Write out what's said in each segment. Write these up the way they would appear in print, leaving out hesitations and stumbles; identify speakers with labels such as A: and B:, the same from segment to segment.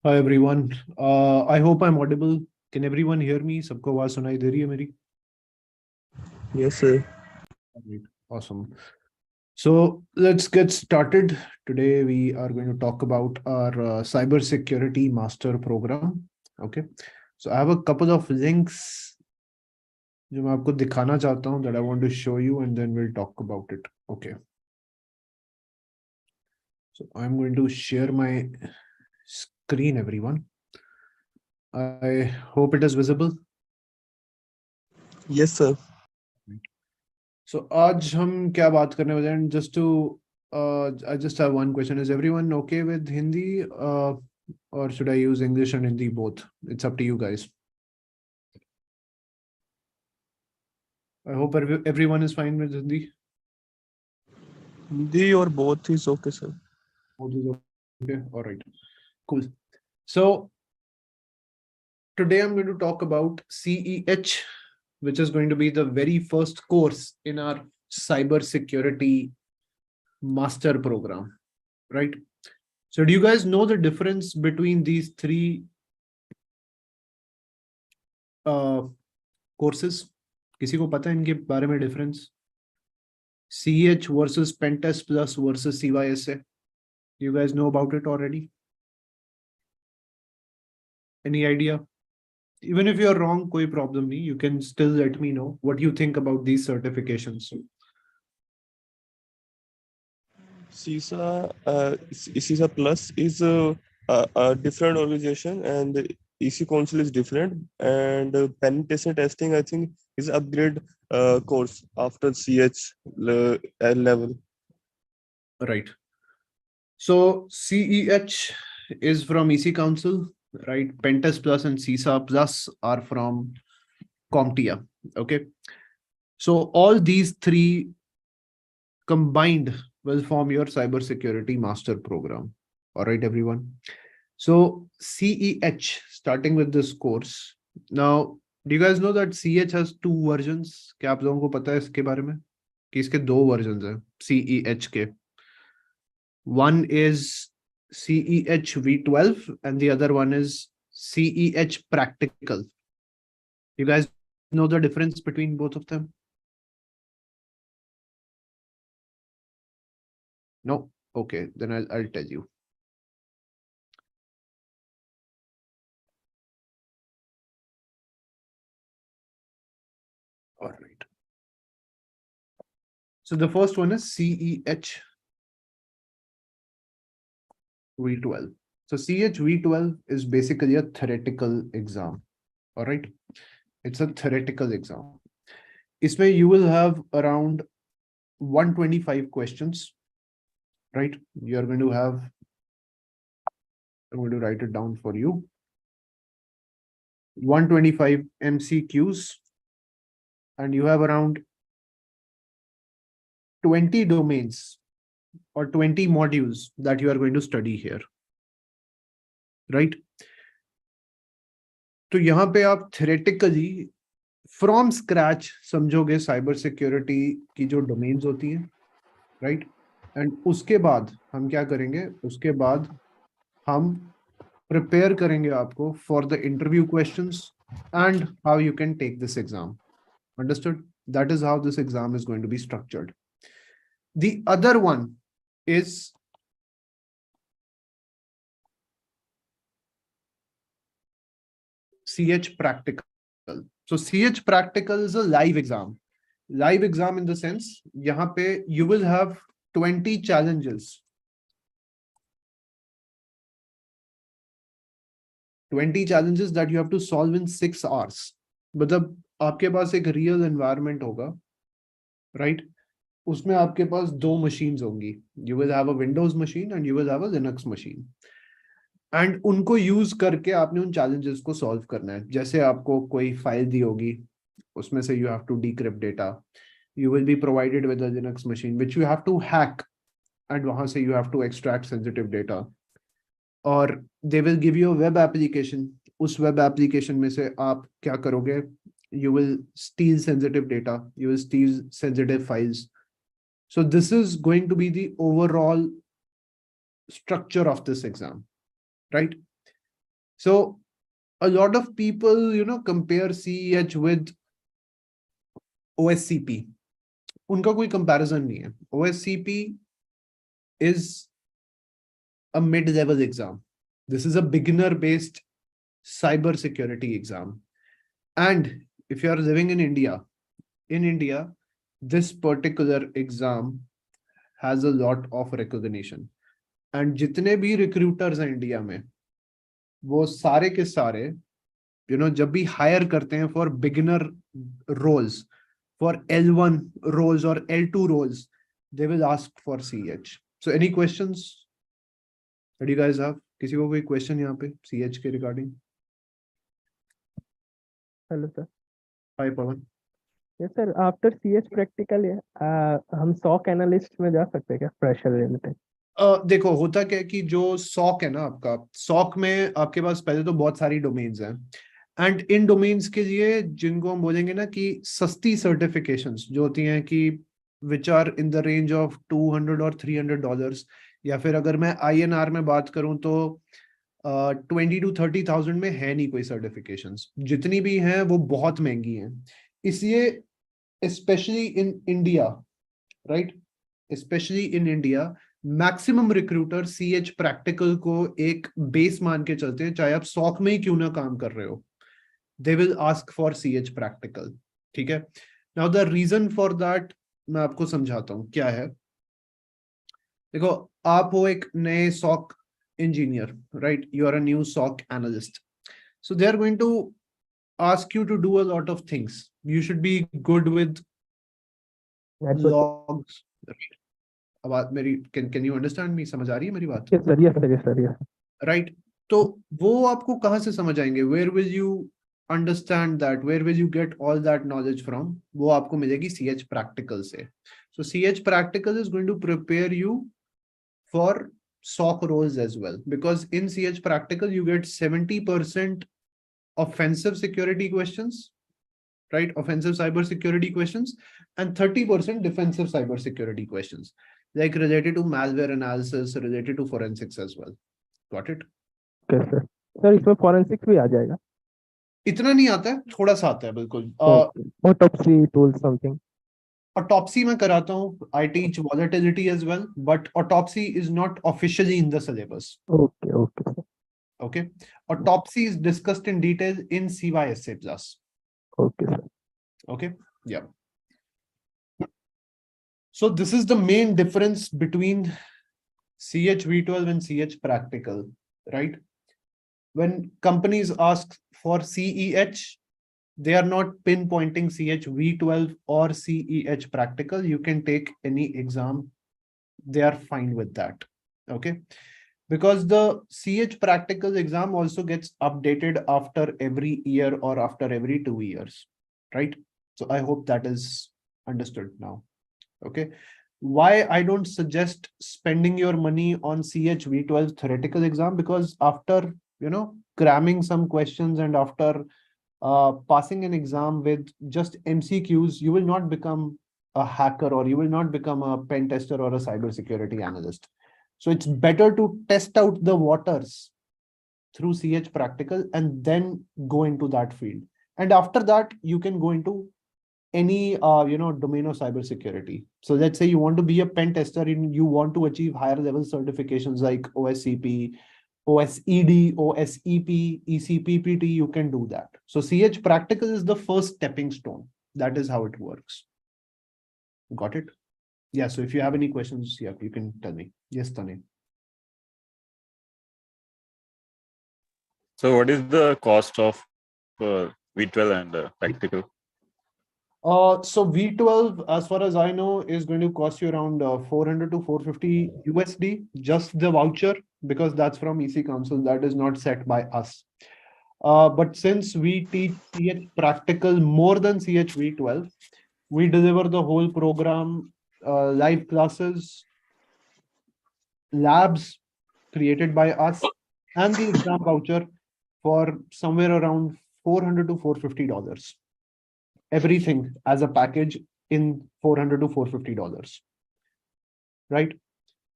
A: Hi everyone. I hope I'm audible. Can everyone hear me? सबको आवाज सुनाई दे रही है मेरी?
B: Yes, sir.
A: Great. Awesome. So let's get started. Today we are going to talk about our cybersecurity master program. Okay. So I have a couple of links जो मैं आपको दिखाना चाहता हूँ that I want to show you and then we'll talk about it. Okay. So I'm going to share my screen, everyone. I hope it is visible.
B: Yes, sir.
A: So आज हम क्या बात करने वाले हैं? Just to I just have one question. Is everyone okay with Hindi, or should I use English and Hindi both? It's up to you guys. I hope everyone is fine with Hindi.
B: Hindi or both is okay, sir.
A: Both is okay. All right. Cool. So today I'm going to talk about CEH, which is going to be the very first course in our cybersecurity master program, right? So do you guys know the difference between these three courses? किसी को पता है इनके बारे में difference? CH versus Pentest Plus versus CYSA. You guys know about it already? Any idea? Even if you're wrong, कोई problem नहीं. You can still let me know what you think about these certifications.
B: CISA Plus is a different organization, and EC Council is different. And penetration testing, I think, is upgrade course after CH level.
A: Right. So CEH is from EC Council, right? Pentest Plus and CISA Plus are from CompTIA. Okay. So all these three combined will form your cybersecurity master program. All right, everyone. So CEH, starting with this course. Now, do you guys know that CH has two versions? क्या आप लोगों को पता है इसके बारे में? कि इसके दो versions हैं CEH के. One is CEH V12 and the other one is CEH Practical. You guys know the difference between both of them? No? Okay, then I'll tell you. All right. So the first one is CEH V12. So CH V12 is basically a theoretical exam. All right. It's a theoretical exam. इसमें you will have around 125 questions, right? You're going to have, I'm going to write it down for you. 125 MCQs, and you have around 20 domains or 20 modules that you are going to study here, right? तो यहाँ पे आप theoretically from scratch समझोगे cyber security की जो domains होती हैं, right? And उसके बाद हम क्या करेंगे? उसके बाद हम प्रिपेयर करेंगे आपको for the interview questions and how you can take this exam. Understood? That is how this exam is going to be structured. The other one is CH Practical. So CH Practical is a live exam. Live exam in the sense, यहाँ पे you will have 20 challenges. 20 challenges that you have to solve in 6 hours. मतलब आपके पास एक real environment होगा, right? उसमें आपके पास दो machines होंगी. You will have a Windows machine and you will have a Linux machine. And उनको use करके आपने उन challenges को solve करना है. जैसे आपको कोई file दी होगी, उसमें से you have to decrypt data. You will be provided with a Linux machine which you have to hack, and वहां से you have to extract sensitive data. और they will give you a web application. उस web application में से आप क्या करोगे? You will steal sensitive data. You will steal sensitive files. So this is going to be the overall structure of this exam, right? So a lot of people, compare CEH with OSCP. उनका कोई comparison नहीं है. OSCP is a mid-level exam. This is a beginner-based cyber security exam. And if you are living in India, this particular exam has a lot of recognition. And जितने भी recruiters हैं India में, वो सारे के सारे, जब भी hire करते हैं for beginner roles, for L1 roles or L2 roles, they will ask for CH. So any questions that you guys have? किसी को कोई question यहाँ पे CH के regarding?
C: Hello sir.
A: Hi Pawan.
C: Yes sir, after CH practical हम SOC analyst में जा सकते हैं क्या, फ्रेशर रिलेटेड?
A: देखो होता क्या है कि जो सॉक है ना, आपका सॉक में आपके पास पहले तो बहुत सारी डोमेन्स हैं, एंड इन डोमेन्स के लिए जिनको हम बोलेंगे ना कि सस्ती सर्टिफिकेशंस जो होती हैं कि which are in the range of $200 और $300, या फिर अगर मैं INR में बात करूं तो 20 to 30,000 में है नहीं कोई सर्टिफिकेशंस, जितनी भी हैं वो बहुत महंगी हैं. इसलिए specially in India, right, specially in India maximum recruiter CH practical को एक बेस मान के चलते हैं, चाहे आप सॉक में ही क्यों ना काम कर रहे हो, they will ask for CH practical. ठीक है. Now the reason for that मैं आपको समझाता हूं क्या है. देखो, आप हो एक नए SOC engineer, right, you are a new SOC analyst, so they are going to ask you to do a lot of things. You should be good with logs. अब मेरी can you understand me? समझ आ रही है मेरी बात?
C: Yes sir, yes sir, yes sir, yes.
A: Right. तो वो आपको कहाँ से समझ आएंगे? Where will you understand that? Where will you get all that knowledge from? वो आपको मिलेगी CH practical से. So CH practical is going to prepare you for SOC roles as well, because in CH practical you get 70% offensive security questions, right? Offensive cyber security questions, and 30% defensive cyber security questions, like related to malware analysis, related to forensics as well. Got it?
C: Okay sir. Sir इसमें forensics भी आ जाएगा?
A: इतना नहीं आता है, थोड़ा सा आता है बिल्कुल.
C: Autopsy tool something?
A: Autopsy मैं कराता हूँ. I teach volatility as well, but autopsy is not officially in the syllabus.
C: Okay okay sir.
A: Okay. Autopsy is discussed in detail in CYSA plus.
C: Okay sir.
A: Okay. Yeah. So this is the main difference between CH V12 and CH practical, right? When companies ask for CEH, they are not pinpointing CH V12 or CEH practical. You can take any exam. They are fine with that. Okay. Because the CH practical exam also gets updated after every year or after every 2 years, right? So I hope that is understood now. Okay. Why I don't suggest spending your money on CH V12 theoretical exam? Because after, cramming some questions and after passing an exam with just MCQs, you will not become a hacker, or you will not become a pen tester or a cybersecurity analyst. So it's better to test out the waters through CH practical and then go into that field. And after that, you can go into any domain of cybersecurity. So let's say you want to be a pen tester and you want to achieve higher level certifications like OSCP, OSED, OSEP, ECPPT, you can do that. So CH practical is the first stepping stone. That is how it works. Got it? Yeah. So if you have any questions, yeah, you can tell me. Yes, Tane.
D: So what is the cost of V12 and practical?
A: So V12, as far as I know, is going to cost you around 400 to 450 USD, just the voucher, because that's from EC Council. That is not set by us. But since we teach CH practical more than CH V12, we deliver the whole program, live classes, labs created by us, and the exam voucher for somewhere around $400 to $450. Everything as a package in $400 to $450, right?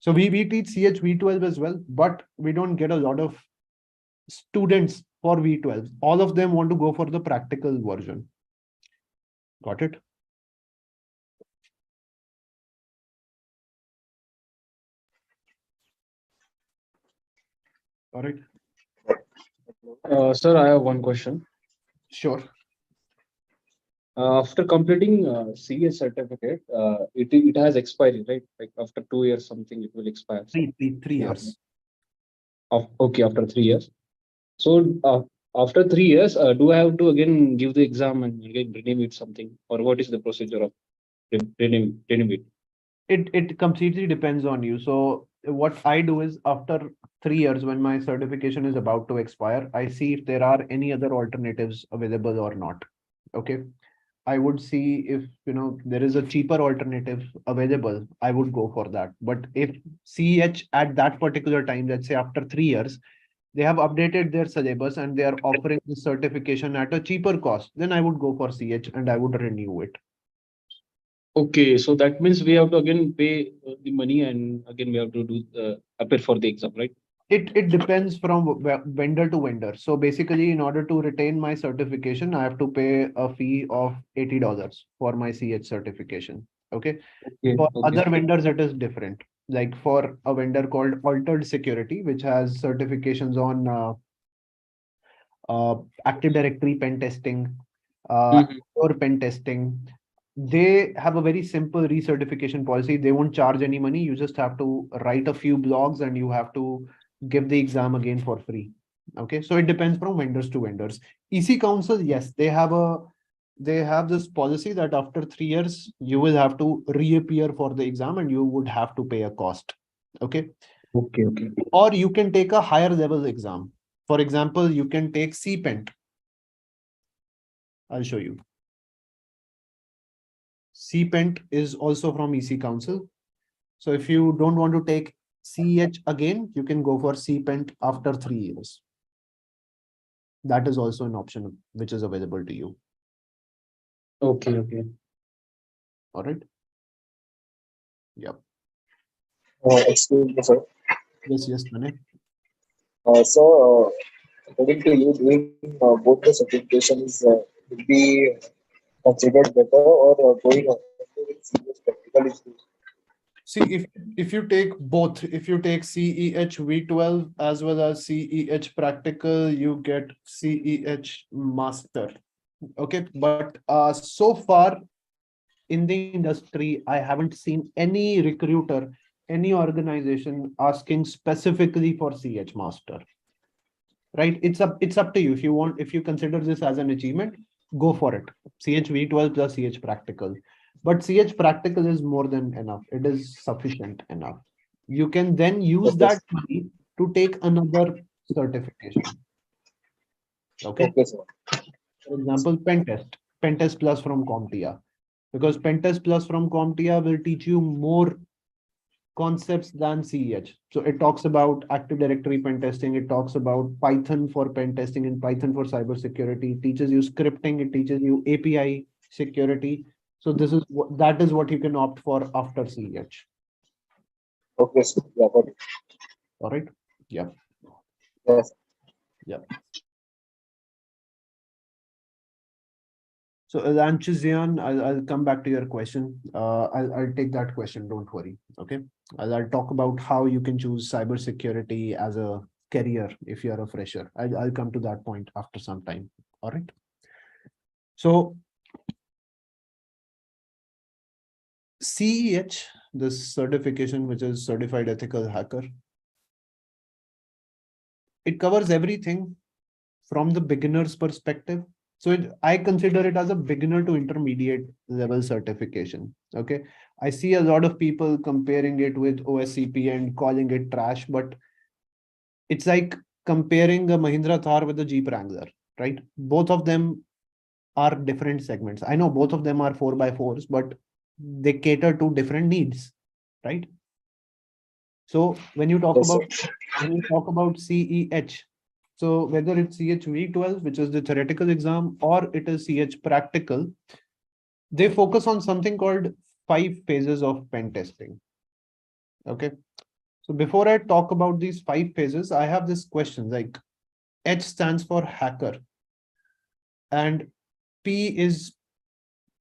A: So we teach CH V12 as well, but we don't get a lot of students for V12, all of them want to go for the practical version. Got it? All right.
E: Sir, I have one question.
A: Sure.
E: After completing CS certificate, it has expiry, right? Like after 2 years, something it will expire.
A: Three years.
E: Okay, after 3 years. So after 3 years, do I have to again give the exam and again renew it something, or what is the procedure of renew it?
A: It completely depends on you. So what I do is after 3 years, when my certification is about to expire, I see if there are any other alternatives available or not. Okay. I would see if there is a cheaper alternative available, I would go for that. But if CEH at that particular time, let's say after 3 years, they have updated their syllabus and they are offering the certification at a cheaper cost, then I would go for CH and I would renew it.
E: Okay, so that means we have to again pay the money and again we have to do appear for the exam, right?
A: It depends from vendor to vendor. So basically, in order to retain my certification, I have to pay a fee of $80 for my CH certification. Okay. For other vendors, it is different. Like for a vendor called Altered Security, which has certifications on Active Directory pen testing, or pen testing. They have a very simple recertification policy. They won't charge any money. You just have to write a few blogs and you have to give the exam again for free. Okay, so it depends from vendors to vendors. EC Council, yes, they have this policy that after 3 years you will have to reappear for the exam and you would have to pay a cost. Okay.
E: Okay.
A: Or you can take a higher level exam. For example, you can take CPENT. I'll show you. CPENT is also from EC Council. So if you don't want to take CEH again, you can go for CPENT after 3 years. That is also an option which is available to you.
E: Okay.
A: All right. Yep.
F: Excuse me, sir.
A: Yes, Mane.
F: So, according to you, doing both the certifications would be considered better, or going with serious practical is good?
A: See, if you take both, if you take CEH V12 as well as CEH practical, you get CEH master. Okay, but so far in the industry, I haven't seen any recruiter, any organization asking specifically for CH master. Right? It's up to you. If you consider this as an achievement, go for it. CH V12 plus CH practical. But CH practical is more than enough. It is sufficient enough. You can then use that money to take another certification. Okay.
F: Okay, sir.
A: For example, pen test plus from CompTIA, because pen test plus from CompTIA will teach you more concepts than CEH. So it talks about Active Directory pen testing. It talks about Python for pen testing and Python for cybersecurity. It teaches you scripting. It teaches you API security. So that is what you can opt for after CEH.
F: Okay, sir. Yeah, got it.
A: All right. Yeah.
F: Yes.
A: Yeah. So Anchizian, I'll come back to your question. I'll take that question. Don't worry. Okay. I'll talk about how you can choose cybersecurity as a career if you're a fresher. I'll come to that point after some time. All right. So CEH, this certification, which is Certified Ethical Hacker, it covers everything from the beginner's perspective. So I consider it as a beginner to intermediate level certification. Okay. I see a lot of people comparing it with OSCP and calling it trash, but it's like comparing a Mahindra Thar with a Jeep Wrangler, right? Both of them are different segments. I know both of them are 4x4s, but they cater to different needs, right? So when you talk about CEH, so whether it's CH V12, which is the theoretical exam, or it is CH practical, they focus on something called 5 phases of pen testing. Okay. So before I talk about these 5 phases, I have this question like, H stands for hacker, and P is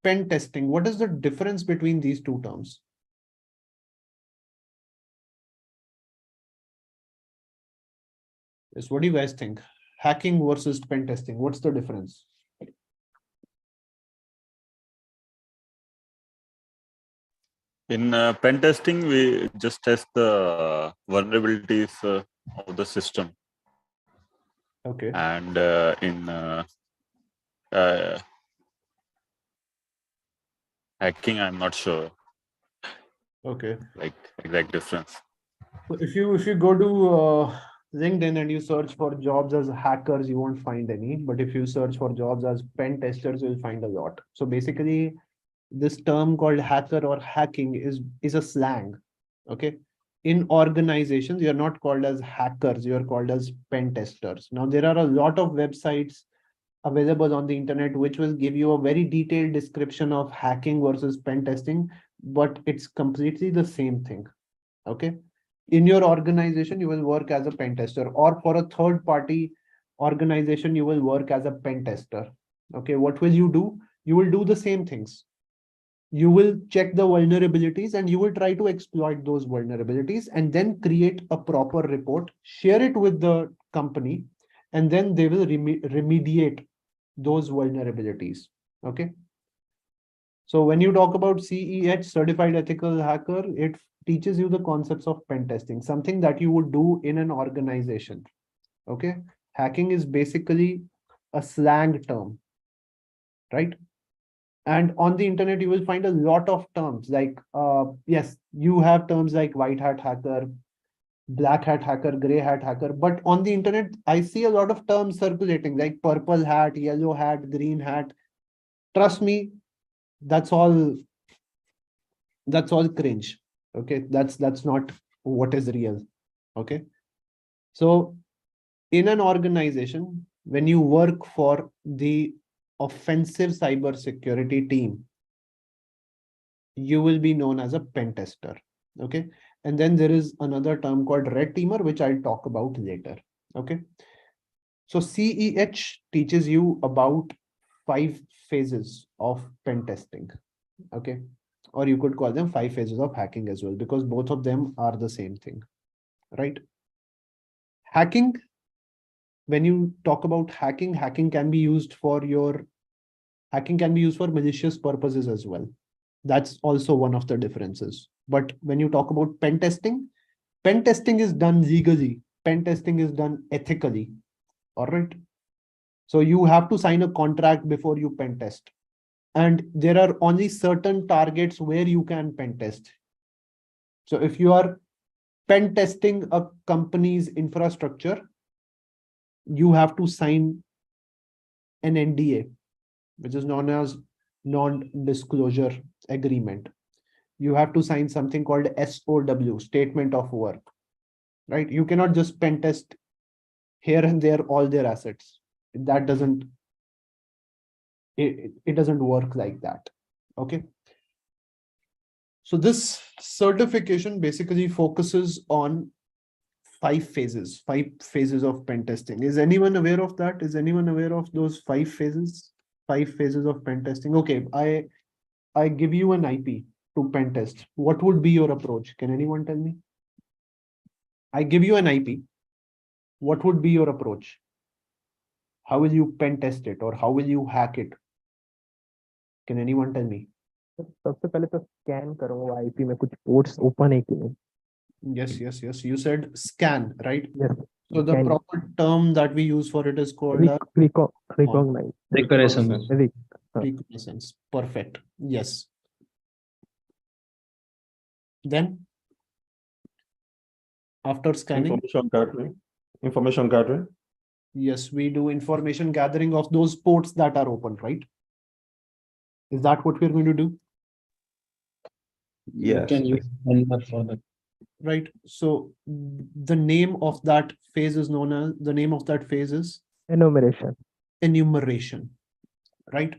A: pen testing. What is the difference between these two terms? Yes, what do you guys think? Hacking versus pen testing. What's the difference?
D: In pen testing, we just test the vulnerabilities of the system,
A: Okay.
D: and in hacking, I'm not sure
A: Okay.
D: like exact difference.
A: So if you go to LinkedIn and you search for jobs as hackers, you won't find any. But if you search for jobs as pen testers, you'll find a lot. So basically, this term called hacker or hacking is a slang. Okay. In organizations, you're not called as hackers, you're called as pen testers. Now, there are a lot of websites available on the internet which will give you a very detailed description of hacking versus pen testing, but it's completely the same thing. Okay. In your organization, you will work as a pen tester, or for a third party organization, you will work as a pen tester. Okay. What will you do? You will do the same things. You will check the vulnerabilities and you will try to exploit those vulnerabilities and then create a proper report, share it with the company, and then they will remediate those vulnerabilities. Okay. So when you talk about CEH, Certified Ethical Hacker, it teaches you the concepts of pen testing, something that you would do in an organization. Okay. Hacking is basically a slang term, right? And on the internet, you will find a lot of terms like, yes, you have terms like white hat hacker, black hat hacker, gray hat hacker. But on the internet, I see a lot of terms circulating like purple hat, yellow hat, green hat. Trust me, that's all cringe. Okay, that's not what is real. Okay. So in an organization, when you work for the offensive cybersecurity team, you will be known as a pen tester. Okay. And then there is another term called red teamer, which I'll talk about later. Okay. So CEH teaches you about 5 phases of pen testing. Okay. Or you could call them 5 phases of hacking as well, because both of them are the same thing, right? Hacking, when you talk about hacking, hacking can be used for malicious purposes as well. That's also one of the differences. But when you talk about pen testing is done legally. Pen testing is done ethically. All right. So you have to sign a contract before you pen test. And there are only certain targets where you can pen test. So if you are pen testing a company's infrastructure, you have to sign an NDA, which is known as non-disclosure agreement. You have to sign something called SOW, statement of work, right? You cannot just pen test here and there all their assets. That doesn't, it doesn't work like that. Okay. So this certification basically focuses on 5 phases of pen testing. Is anyone aware of that? Is anyone aware of those 5 phases? 5 phases of pen testing. Okay, I give you an IP to pen test. What would be your approach? Can anyone tell me? I give you an IP. What would be your approach? How will you pen test it, or how will you hack it? Can anyone tell me?
C: सबसे पहले तो scan करूंगा IP में कुछ ports open है कि नहीं.
A: Yes. You said scan, right?
C: Yes.
A: So the
C: Scan.
A: proper term that we use for it is called
C: Recognize.
E: Reconnaissance.
A: reconnaissance. Perfect. Yes. Then after scanning,
G: Information gathering.
A: yes, we do information gathering of those ports that are open, right? Is that what we're going to do?
E: You
G: Yes.
E: can use number for that.
A: Right. So the name of that phase is known as, the name of that phase is
C: Enumeration.
A: enumeration, right?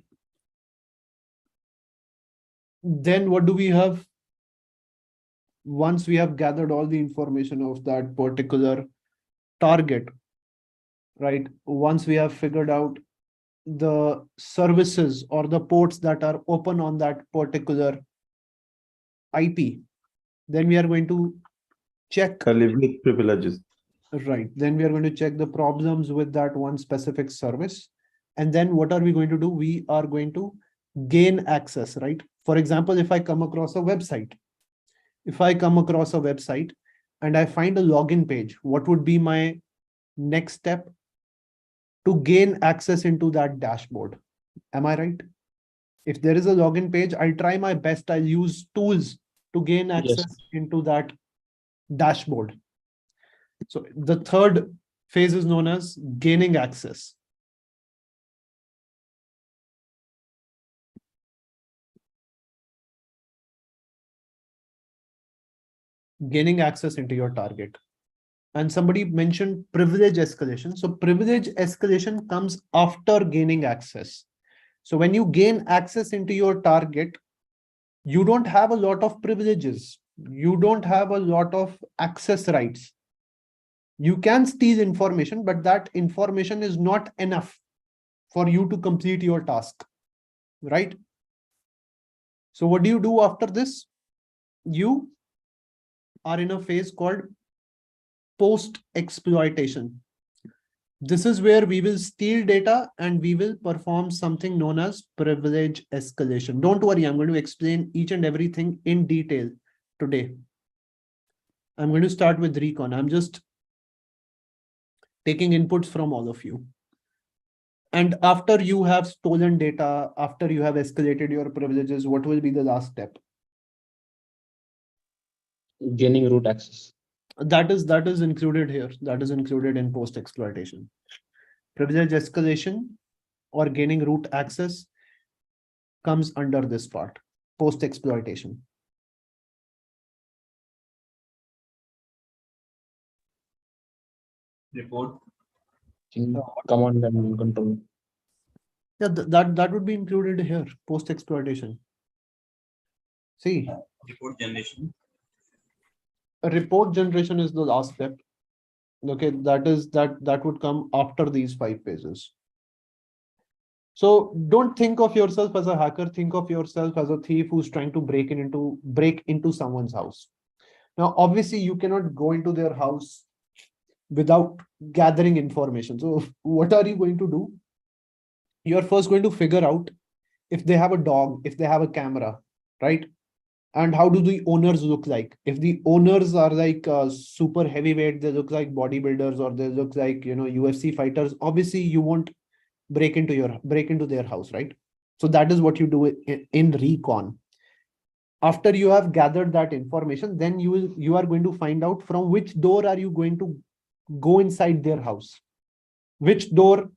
A: Then what do we have? Once we have gathered all the information of that particular target, right? Once we have figured out the services or the ports that are open on that particular IP, then we are going to check,
G: Elevate privileges.
A: right? Then we are going to check the problems with that one specific service. And then what are we going to do? We are going to gain access, right? For example, if I come across a website, and I find a login page, what would be my next step? To gain access into that dashboard. Am I right? If there is a login page, I'll try my best. I'll use tools to gain
E: Yes.
A: access into that dashboard. So the third phase is known as gaining access. Gaining access into your target. And somebody mentioned privilege escalation. So privilege escalation comes after gaining access. So when you gain access into your target, you don't have a lot of privileges. You don't have a lot of access rights. You can steal information, but that information is not enough for you to complete your task, right? So what do you do after this? You are in a phase called post-exploitation. This is where we will steal data and we will perform something known as privilege escalation. Don't worry, I'm going to explain each and everything in detail today. I'm going to start with recon. I'm just taking inputs from all of you. And after you have stolen data, after you have escalated your privileges, what will be the last step?
E: Gaining root access.
A: That is included here. That is included in post-exploitation. Privilege escalation or gaining root access comes under this part, post-exploitation.
H: Report.
E: Command and control.
A: Yeah, that would be included here, post-exploitation. See,
H: Report generation.
A: a report generation is the last step. Okay, that would come after these 5 pages. So don't think of yourself as a hacker, think of yourself as a thief who's trying to break into someone's house. Now, obviously, you cannot go into their house without gathering information. So what are you going to do? You're first going to figure out if they have a dog, if they have a camera, right? And how do the owners look like? If the owners are like super heavyweight, they look like bodybuilders, or they look like, you know, UFC fighters, obviously you won't break into their house, right? So that is what you do in recon. After you have gathered that information, then you are going to find out from which door are you going to go inside their house, which door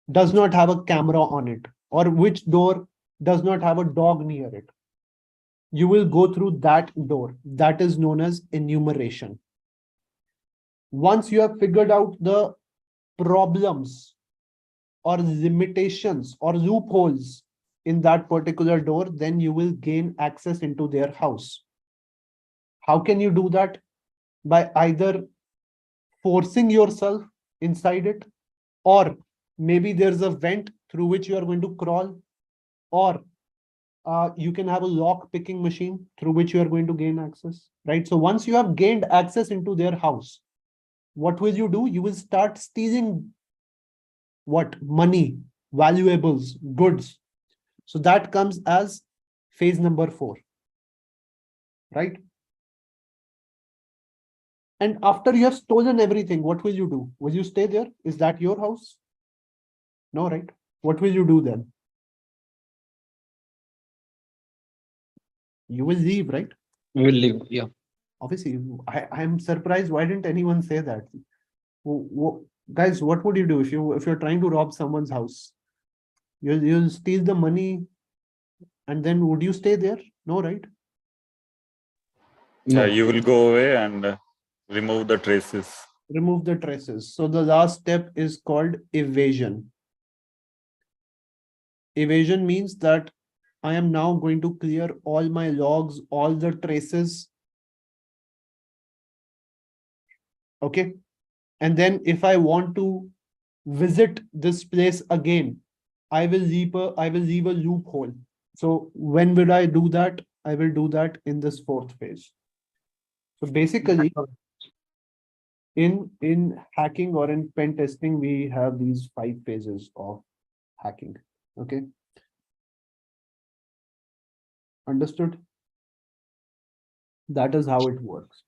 A: does not have a camera on it, or which door does not have a dog near it. You will go through that door. That is known as enumeration. Once you have figured out the problems or limitations or loopholes in that particular door, then you will gain access into their house. How can you do that? By either forcing yourself inside it, or maybe there's a vent through which you are going to crawl, or you can have a lock picking machine through which you are going to gain access, right? So once you have gained access into their house, what will you do? You will start stealing what? Money, valuables, goods. So that comes as phase number 4, right? And after you have stolen everything, what will you do? Will you stay there? Is that your house? No, right? What will you do then? You will leave, right?
E: We will leave. Yeah.
A: Obviously, I'm surprised. Why didn't anyone say that? Guys, what would you do if you're trying to rob someone's house? You'll steal the money, and then would you stay there? No, right?
D: Yeah, you will go away and remove the traces.
A: Remove the traces. So the last step is called evasion. Evasion means that I am now going to clear all my logs, all the traces. Okay. And then if I want to visit this place again, I will leave a loophole. So when will I do that? I will do that in this fourth phase. So basically, in hacking or in pen testing, we have these 5 phases of hacking. Okay. Understood? That is how it works.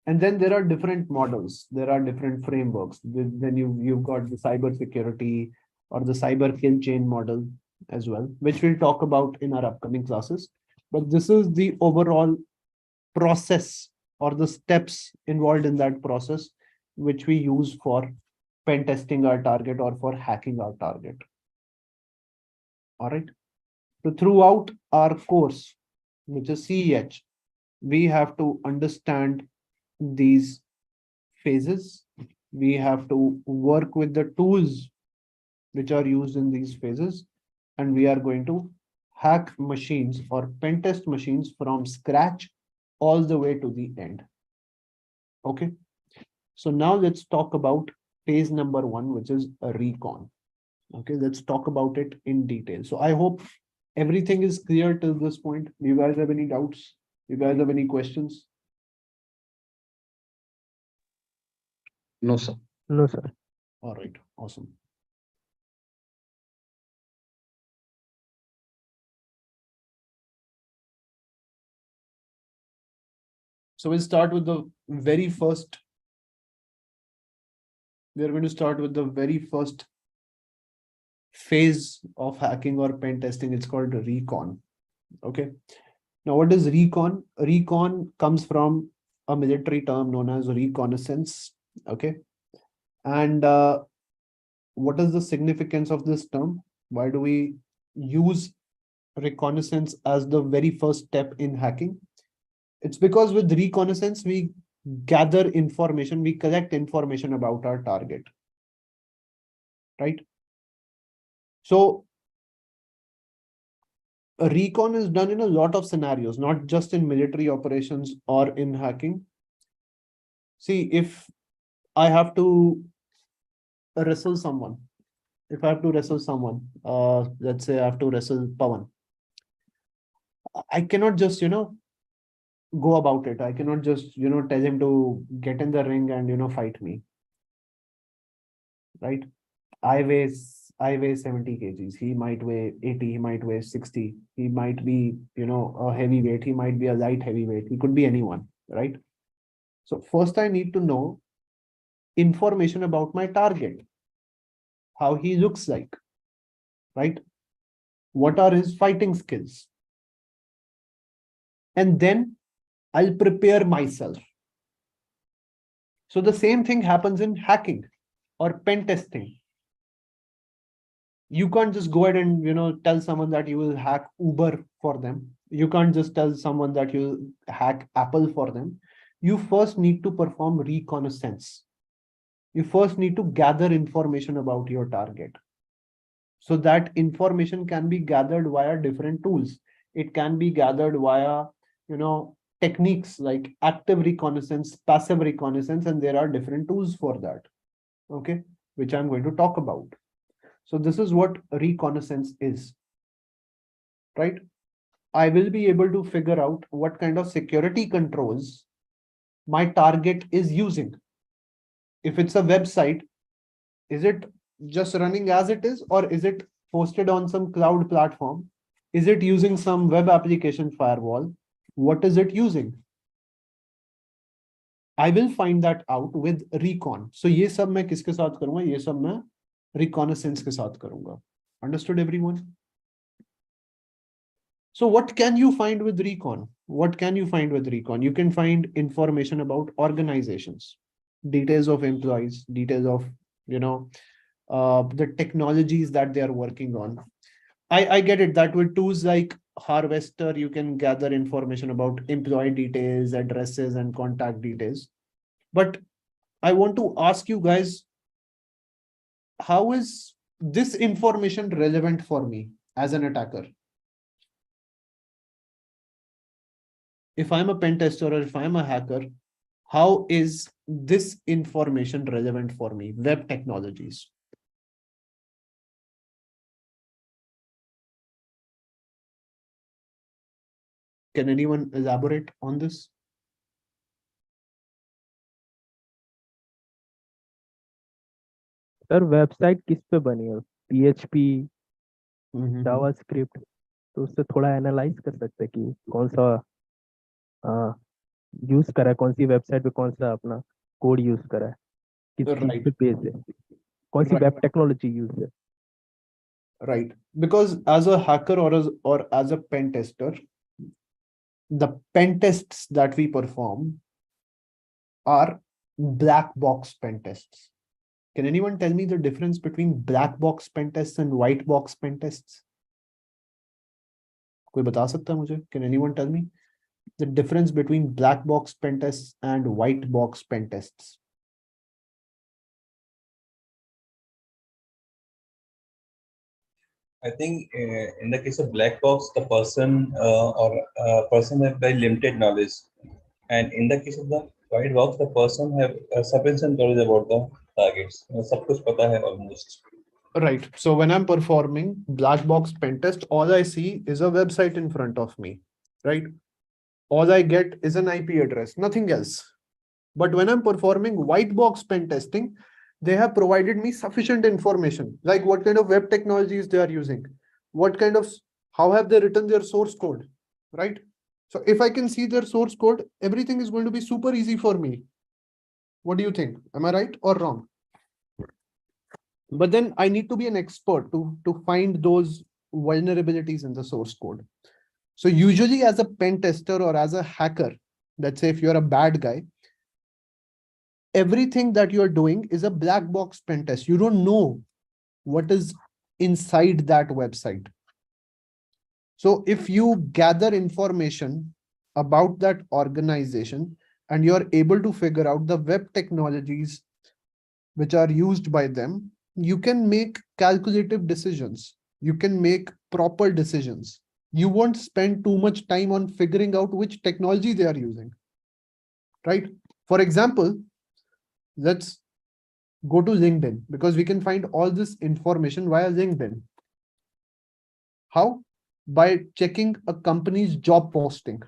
A: And then there are different models, there are different frameworks. Then you've got the cyber security or the cyber kill chain model as well, which we'll talk about in our upcoming classes. But this is the overall process or the steps involved in that process, which we use for pen testing our target or for hacking our target. All right. So throughout our course, which is CEH, we have to understand these phases. We have to work with the tools which are used in these phases, and we are going to hack machines or pen test machines from scratch all the way to the end. Okay. So now let's talk about phase number 1, which is a recon. Okay, let's talk about it in detail. So I hope everything is clear till this point. Do you guys have any doubts? You guys have any questions?
E: No, sir.
C: No, sir.
A: All right, awesome. So we'll start with the very first. We are going to start with the very first phase of hacking or pen testing. It's called recon. Okay. Now, what is recon? Recon comes from a military term known as reconnaissance. Okay. And what is the significance of this term? Why do we use reconnaissance as the very first step in hacking? It's because with reconnaissance, we gather information, we collect information about our target. Right? So a recon is done in a lot of scenarios, not just in military operations or in hacking. See, if I have to wrestle someone, let's say I have to wrestle Pawan, I cannot just, go about it. I cannot just, tell him to get in the ring and, fight me. Right? I weigh 70 kgs. He might weigh 80, he might weigh 60. He might be, a heavyweight. He might be a light heavyweight. He could be anyone, right? So first I need to know information about my target, how he looks like, right? What are his fighting skills? And then I'll prepare myself. So the same thing happens in hacking or pen testing. You can't just go ahead and, tell someone that you will hack Uber for them. You can't just tell someone that you'll hack Apple for them. You first need to perform reconnaissance. You first need to gather information about your target. So that information can be gathered via different tools. It can be gathered via, techniques like active reconnaissance, passive reconnaissance, and there are different tools for that. Okay, which I'm going to talk about. So this is what reconnaissance is, right? I will be able to figure out what kind of security controls my target is using. If it's a website, is it just running as it is, or is it hosted on some cloud platform? Is it using some web application firewall? What is it using? I will find that out with recon. So ये सब मैं किसके साथ करूँगा? ये सब मैं reconnaissance के साथ करूँगा. Understood, everyone? So what can you find with recon? What can you find with recon? You can find information about organizations, details of employees, details of, the technologies that they are working on. I get it that with tools like Harvester, you can gather information about employee details, addresses, and contact details. But I want to ask you guys, how is this information relevant for me as an attacker? If I'm a pen tester or if I'm a hacker, how is this information relevant for me? Web technologies. Can anyone elaborate on this?
C: Sir website किस पे बनी है? PHP,
A: Mhm.
C: JavaScript, तो उससे थोड़ा analyse कर सकते हैं कि कौन सा यूज करा है, कौन सी वेबसाइट पे कौन सा अपना कोड यूज करा है, किस चीज
A: Right.
C: पे बेस्ड है, कौन सी
A: Right.
C: वेब टेक्नोलॉजी यूज है.
A: Right. Because as a hacker or as a pen tester, the pen tests that we perform are black box pen tests. Can anyone tell me the difference between black box pen tests and white box pen tests? कोई बता सकता है मुझे? Can anyone tell me the difference between black box pen tests and white box pen tests?
H: I think in the case of black box, the person person have very limited knowledge, and in the case of the white box, the person have sufficient knowledge about the targets. सब कुछ पता है almost.
A: Right. So when I'm performing black box pen test, all I see is a website in front of me, right? All I get is an IP address, nothing else. But when I'm performing white box pen testing, they have provided me sufficient information, like what kind of web technologies they are using, what kind of, how have they written their source code, right? So if I can see their source code, everything is going to be super easy for me. What do you think? Am I right or wrong? But then I need to be an expert to find those vulnerabilities in the source code. So usually as a pen tester or as a hacker, let's say if you're a bad guy, everything that you're doing is a black box pen test. You don't know what is inside that website. So if you gather information about that organization and you're able to figure out the web technologies which are used by them, you can make calculative decisions. You can make proper decisions. You won't spend too much time on figuring out which technology they are using, right? For example, let's go to LinkedIn because we can find all this information via LinkedIn. How? By checking a company's job posting.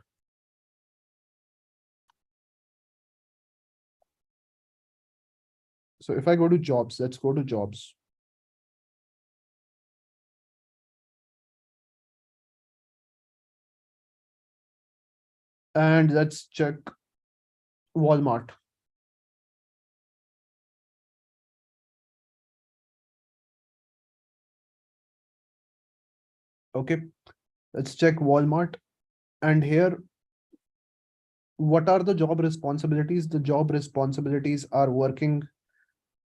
A: So if I go to jobs, let's go to jobs. And let's check Walmart. Okay, let's check Walmart. And here, what are the job responsibilities? The job responsibilities are working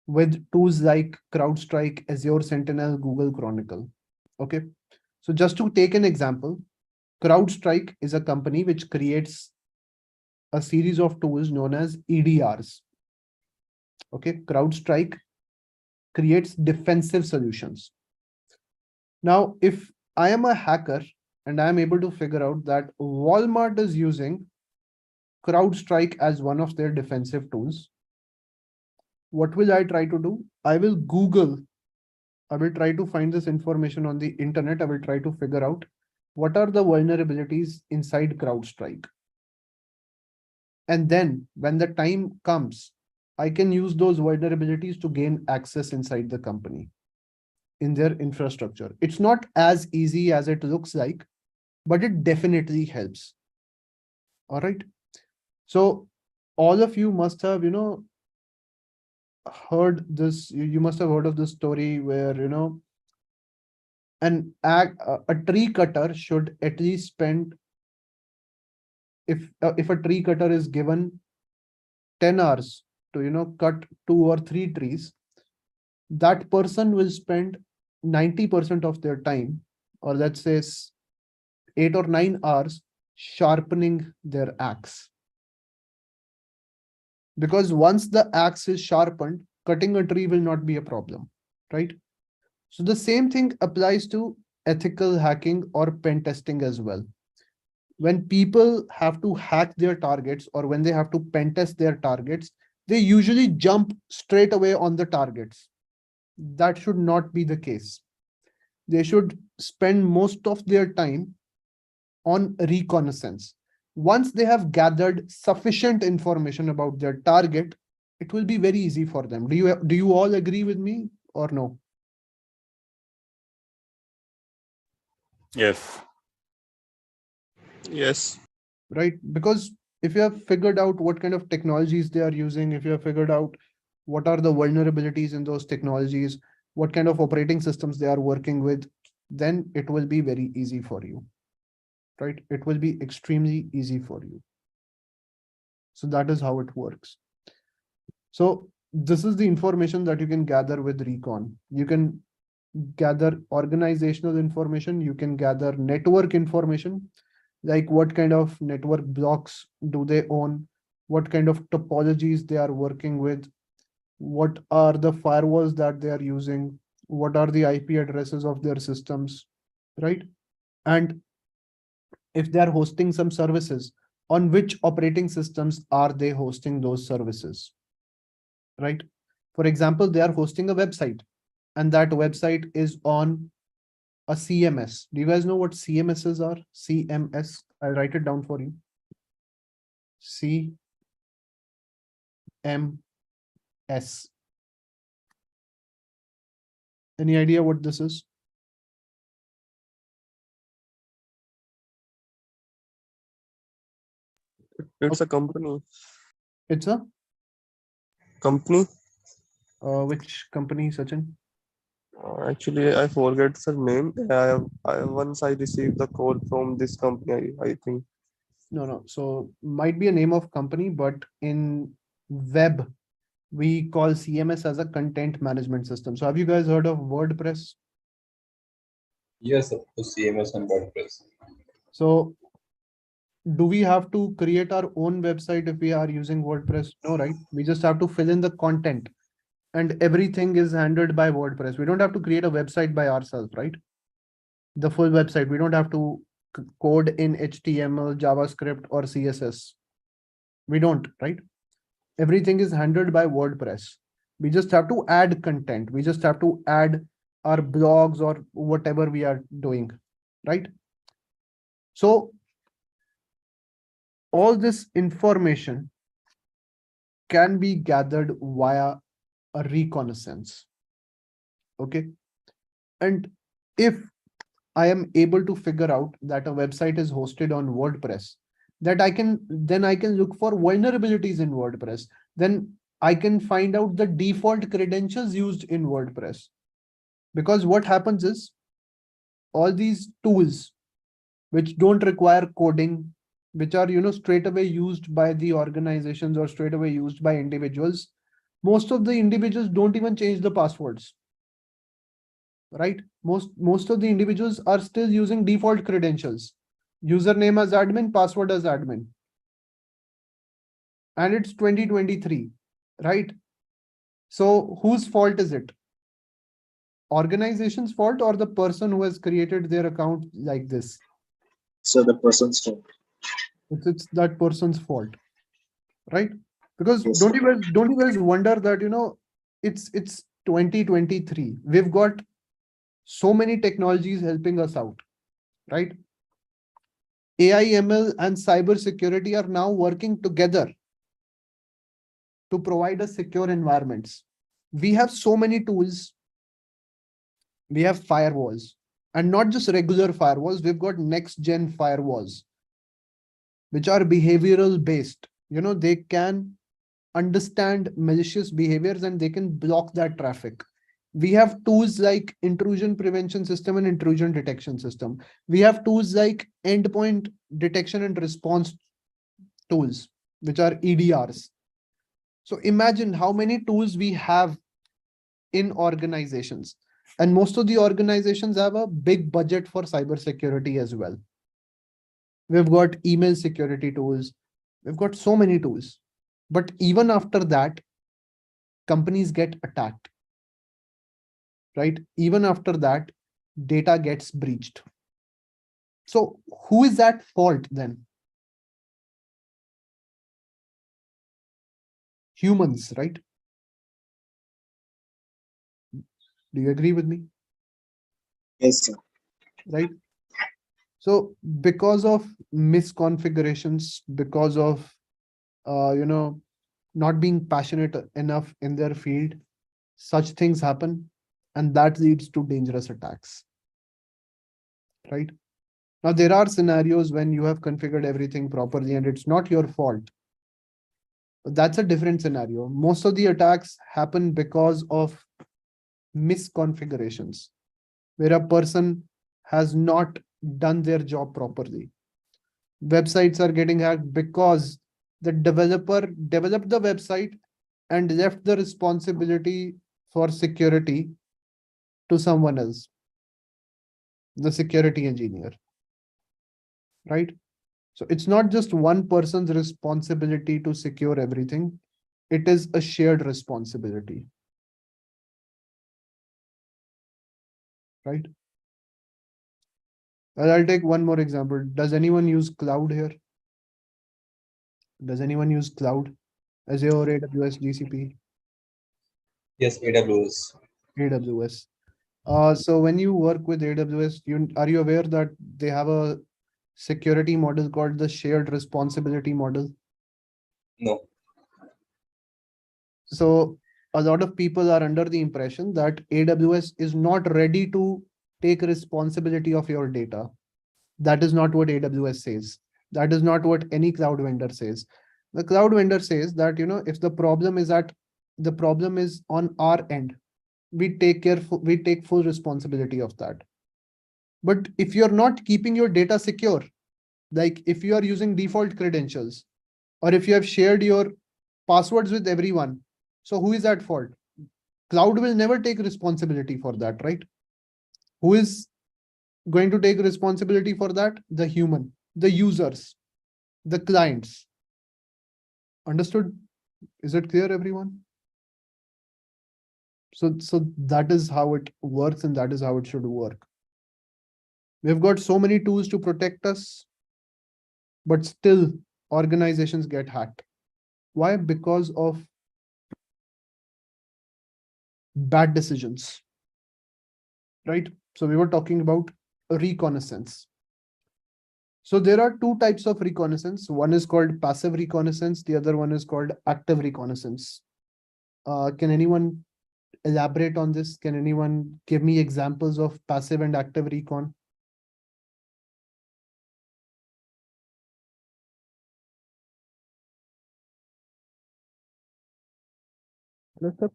A: with tools like CrowdStrike, Azure Sentinel, Google Chronicle. Okay, so just to take an example, CrowdStrike is a company which creates a series of tools known as EDRs. Okay, CrowdStrike creates defensive solutions. Now, if I am a hacker and I am able to figure out that Walmart is using CrowdStrike as one of their defensive tools, what will I try to do? I will Google. I will try to find this information on the internet. I will try to figure out what are the vulnerabilities inside CrowdStrike. And then when the time comes, I can use those vulnerabilities to gain access inside the company, in their infrastructure. It's not as easy as it looks like, but it definitely helps. All right. So all of you must have, heard this, you must have heard of this story where, a tree cutter should at least spend, if a tree cutter is given 10 hours to, cut 2 or 3 trees, that person will spend 90% of their time, or let's say 8 or 9 hours sharpening their axe. Because once the axe is sharpened, cutting a tree will not be a problem, right? So the same thing applies to ethical hacking or pen testing as well. When people have to hack their targets or when they have to pen test their targets, they usually jump straight away on the targets. That should not be the case. They should spend most of their time on reconnaissance. Once they have gathered sufficient information about their target, it will be very easy for them. Do you all agree with me or no?
D: Yes.
B: Yes.
A: Right? Because if you have figured out what kind of technologies they are using, if you have figured out what are the vulnerabilities in those technologies, what kind of operating systems they are working with, then it will be very easy for you. Right? It will be extremely easy for you. So that is how it works. So this is the information that you can gather with Recon. You can gather organizational information, you can gather network information, like what kind of network blocks do they own, what kind of topologies they are working with, what are the firewalls that they are using, what are the IP addresses of their systems, right? And if they are hosting some services, on which operating systems are they hosting those services, right? For example, they are hosting a website and that website is on a CMS. Do you guys know what CMSs are? CMS. I'll write it down for you. CMS. Any idea what this is?
B: It's a company.
A: It's a
B: Company.
A: which company, Sachin?
B: Actually, I forget the name. Once I received the call from this company, I think.
A: No. So might be a name of company, but in web, we call CMS as a content management system. So have you guys heard of WordPress?
H: Yes, of course, CMS and WordPress.
A: So do we have to create our own website if we are using WordPress? No, right? We just have to fill in the content and everything is handled by WordPress. We don't have to create a website by ourselves, right? The full website. We don't have to code in HTML, JavaScript, or CSS. We don't, right? Everything is handled by WordPress. We just have to add content. We just have to add our blogs or whatever we are doing, right? So all this information can be gathered via a reconnaissance. Okay. And if I am able to figure out that a website is hosted on WordPress, then I can look for vulnerabilities in WordPress. Then I can find out the default credentials used in WordPress. Because what happens is all these tools which don't require coding, which are straight away used by the organizations or straight away used by individuals, most of the individuals don't even change the passwords. Right? Most of the individuals are still using default credentials. Username as admin, password as admin. And it's 2023, right? So whose fault is it? Organization's fault or the person who has created their account like this?
F: So the person's fault.
A: It's that person's fault, right? Because
F: Yes.
A: don't you guys wonder that it's 2023. We've got so many technologies helping us out, right? AI, ML, and cybersecurity are now working together to provide us secure environments. We have so many tools. We have firewalls, and not just regular firewalls. We've got next gen firewalls, which are behavioral based. They can understand malicious behaviors and they can block that traffic. We have tools like intrusion prevention system and intrusion detection system. We have tools like endpoint detection and response tools, which are EDRs. So imagine how many tools we have in organizations. And most of the organizations have a big budget for cybersecurity as well. We've got email security tools. We've got so many tools. But even after that, companies get attacked. Right? Even after that, data gets breached. So who is at fault then? Humans, right? Do you agree with me?
F: Yes, sir.
A: Right? So because of misconfigurations, because of not being passionate enough in their field, such things happen, and that leads to dangerous attacks. Right? Now, there are scenarios when you have configured everything properly and it's not your fault. That's a different scenario. Most of the attacks happen because of misconfigurations, where a person has not done their job properly. Websites are getting hacked because the developer developed the website and left the responsibility for security to someone else, the security engineer. Right? So it's not just one person's responsibility to secure everything. It is a shared responsibility. Right? Well, I'll take one more example. Does anyone use cloud here? Does anyone use cloud? Azure, AWS, GCP?
H: Yes, AWS.
A: AWS. So when you work with AWS, are you aware that they have a security model called the shared responsibility model?
H: No.
A: So a lot of people are under the impression that AWS is not ready to take responsibility of your data. That is not what AWS says. That is not what any cloud vendor says. The cloud vendor says that, if the problem is on our end, we take full responsibility of that. But if you're not keeping your data secure, like if you are using default credentials, or if you have shared your passwords with everyone, so who is at fault? Cloud will never take responsibility for that, right? Who is going to take responsibility for that? The human, the users, the clients. Understood? Is it clear, everyone? So that is how it works, and that is how it should work. We've got so many tools to protect us, but still organizations get hacked. Why? Because of bad decisions. Right? So we were talking about reconnaissance. So there are two types of reconnaissance. One is called passive reconnaissance. The other one is called active reconnaissance. Can anyone elaborate on this? Can anyone give me examples of passive and active recon?
C: Hello, sir.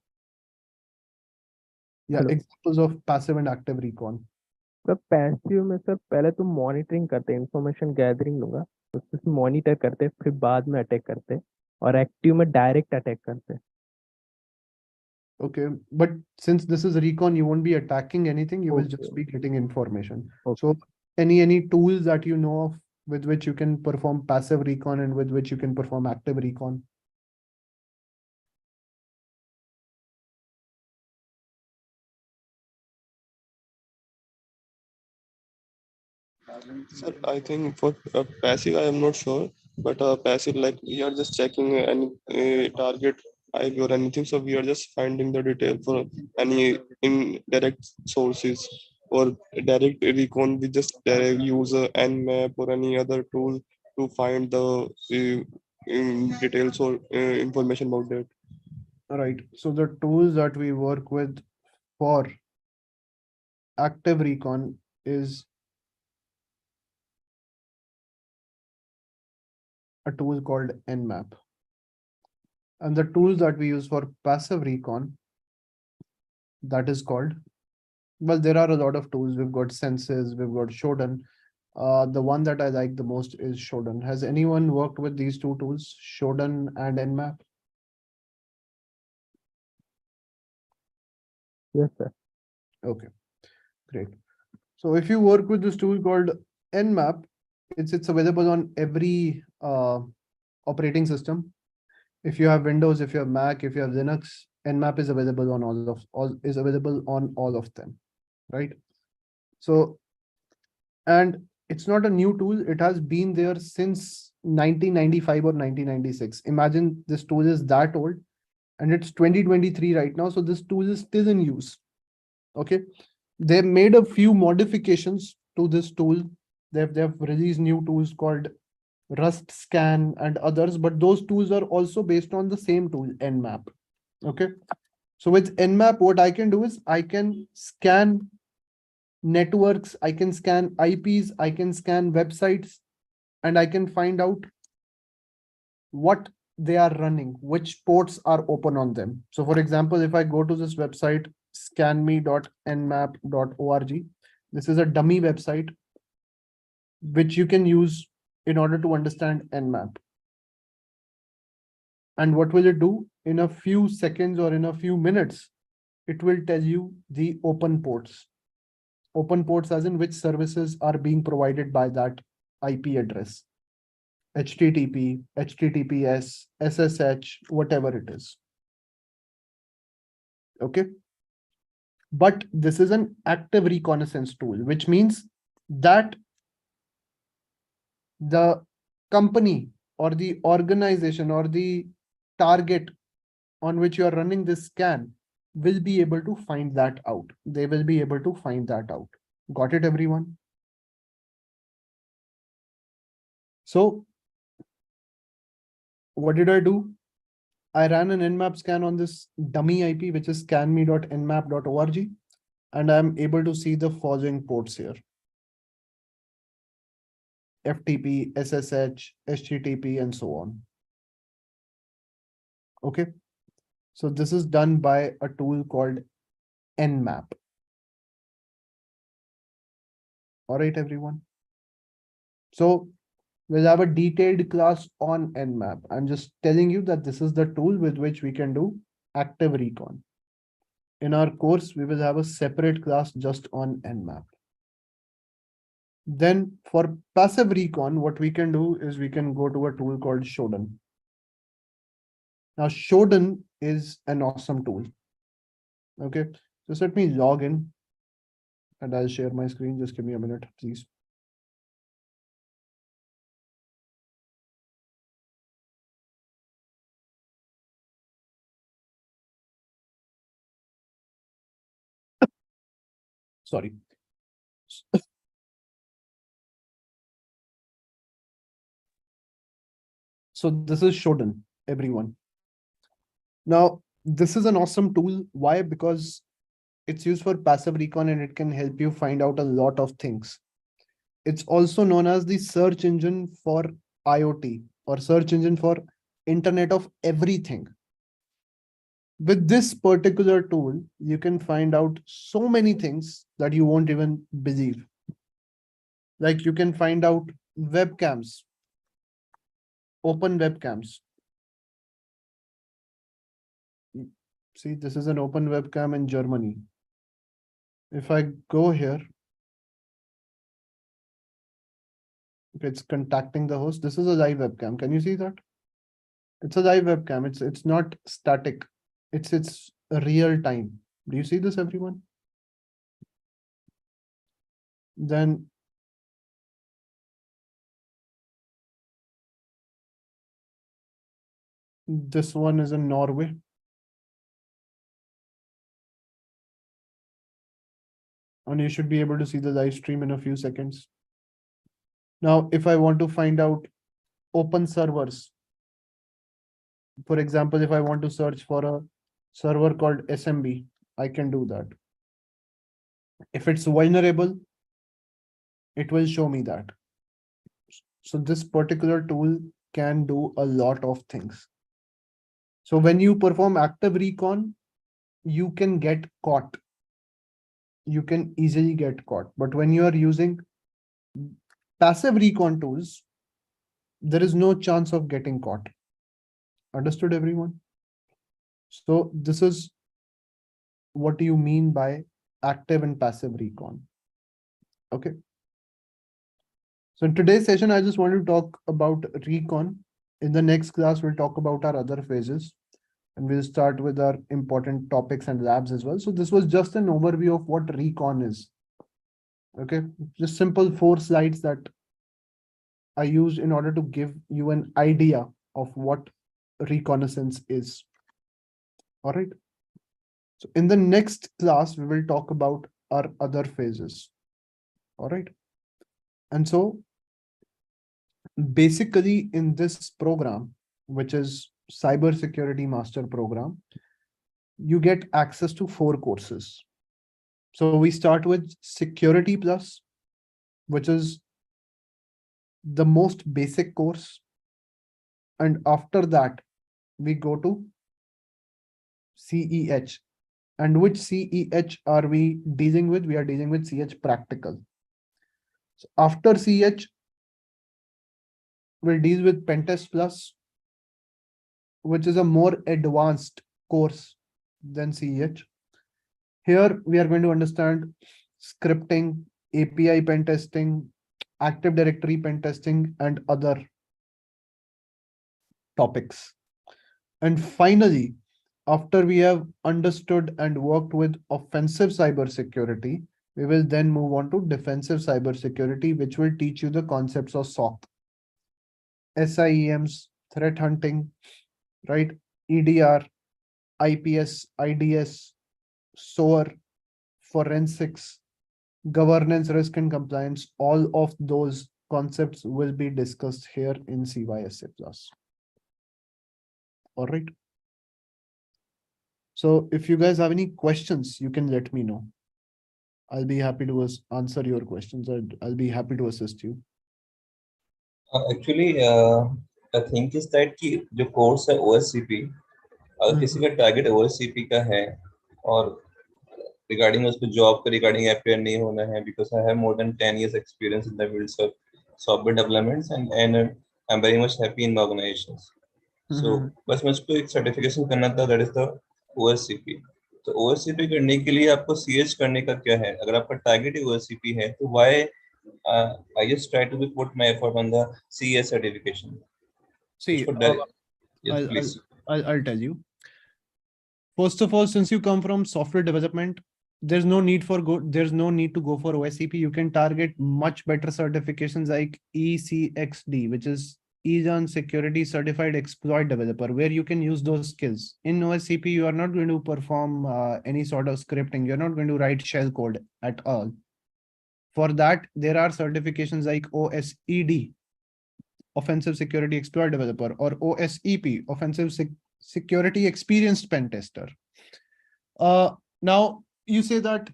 A: Yeah,
C: Hello.
A: examples of passive and active recon.
C: Sir passive में sir पहले तो monitoring करते हैं, information gathering लूंगा, उससे monitor करते हैं, फिर बाद में अटैक करते हैं, और एक्टिव में डायरेक्ट अटैक करते हैं.
A: Okay, but since this is recon, you won't be attacking anything. You will
C: Okay.
A: just be getting information.
C: Okay.
A: So any tools that you know of with which you can perform passive recon and with which you can perform active recon?
B: Sir, I think for passive, I am not sure, but passive, like we are just checking any target IP or anything. So we are just finding the detail for any indirect sources or direct recon. We just use a Nmap or any other tool to find the details or information about that.
A: All right. So the tools that we work with for active recon is a tool called Nmap. And the tools that we use for passive recon, that is called, well, there are a lot of tools. We've got Senses, we've got Shodan. The one that I like the most is Shodan. Has anyone worked with these two tools, Shodan and Nmap?
C: Yes, sir.
A: Okay, great. So if you work with this tool called Nmap, it's available on every operating system. If you have Windows, if you have Mac, if you have Linux, Nmap is available on all of them, right? So, and it's not a new tool. It has been there since 1995 or 1996. Imagine this tool is that old, and it's 2023 right now. So this tool is still in use. Okay, they made a few modifications to this tool They've released new tools called Rust Scan and others, but those tools are also based on the same tool, Nmap. Okay. So with Nmap, what I can do is I can scan networks, I can scan IPs, I can scan websites, and I can find out what they are running, which ports are open on them. So for example, if I go to this website, scanme.nmap.org, this is a dummy website which you can use in order to understand Nmap. And what will it do? In a few seconds or in a few minutes, it will tell you the open ports. Open ports as in which services are being provided by that IP address. HTTP, HTTPS, SSH, whatever it is. Okay. But this is an active reconnaissance tool, which means that the company or the organization or the target on which you are running this scan will be able to find that out. They will be able to find that out. Got it, everyone? So what did I do? I ran an Nmap scan on this dummy IP, which is scanme.nmap.org, and I'm able to see the following ports here: FTP, SSH, HTTP, and so on. Okay. So this is done by a tool called Nmap. All right, everyone. So we'll have a detailed class on Nmap. I'm just telling you that this is the tool with which we can do active recon. In our course, we will have a separate class just on Nmap. Then for passive recon, what we can do is we can go to a tool called Shodan. Now, Shodan is an awesome tool. Okay, just let me log in and I'll share my screen. Just give me a minute, please. Sorry. So this is Shodan, everyone. Now, this is an awesome tool. Why? Because it's used for passive recon and it can help you find out a lot of things. It's also known as the search engine for IoT or search engine for Internet of Everything. With this particular tool, you can find out so many things that you won't even believe. Like you can find out webcams, open webcams. See, this is an open webcam in Germany. If I go here, it's contacting the host. This is a live webcam. Can you see that? It's a live webcam. It's not static. It's real time. Do you see this, everyone? Then this one is in Norway. And you should be able to see the live stream in a few seconds. Now, if I want to find out open servers, for example, if I want to search for a server called SMB, I can do that. If it's vulnerable, it will show me that. So this particular tool can do a lot of things. So when you perform active recon, you can get caught. You can easily get caught. But when you are using passive recon tools, there is no chance of getting caught. Understood, everyone? So this is what you mean by active and passive recon. Okay. So in today's session, I just want to talk about recon. In the next class, we'll talk about our other phases. And we'll start with our important topics and labs as well. So this was just an overview of what recon is. Okay, just simple 4 slides that I used in order to give you an idea of what reconnaissance is. All right. So in the next class, we will talk about our other phases. All right. And so basically in this program, which is Cybersecurity Master Program, you get access to 4 courses. So we start with Security Plus, which is the most basic course. And after that, we go to CEH. And which CEH are we dealing with? We are dealing with CH Practical. So after CH, we'll deal with Pentest Plus, which is a more advanced course than CEH. Here we are going to understand scripting, API pen testing, Active Directory pen testing, and other topics. And finally, after we have understood and worked with offensive cybersecurity, we will then move on to defensive cybersecurity, which will teach you the concepts of SOC, SIEMs, threat hunting, right? EDR, IPS, IDS, SOAR, forensics, governance, risk and compliance. All of those concepts will be discussed here in CYSA Plus. All right. So if you guys have any questions, you can let me know. I'll be happy to answer your questions. I'll be happy to assist you.
H: Actually, the thing is that कि जो course है OSCP, अगर किसी का target OSCP का है और regarding उसको job के regarding appear नहीं होना है, because I have more than 10 years experience in the fields of software developments and I'm very much happy in my organizations. So बस मुझको एक certification करना था, that is the OSCP. तो OSCP करने के लिए आपको CH करने का क्या है? अगर आपका target ही OSCP है, तो why I just try to put my effort on the CES certification.
A: See,
H: yes, please.
A: I'll tell you. First of all, since you come from software development, there's no need to go for OSCP. You can target much better certifications like ECXD, which is EJON Security Certified Exploit Developer, where you can use those skills. In OSCP, you are not going to perform any sort of scripting. You're not going to write shell code at all. For that, there are certifications like OSED, Offensive Security Exploit Developer, or OSEP, Offensive Security Experienced Pen Tester. Now, you say that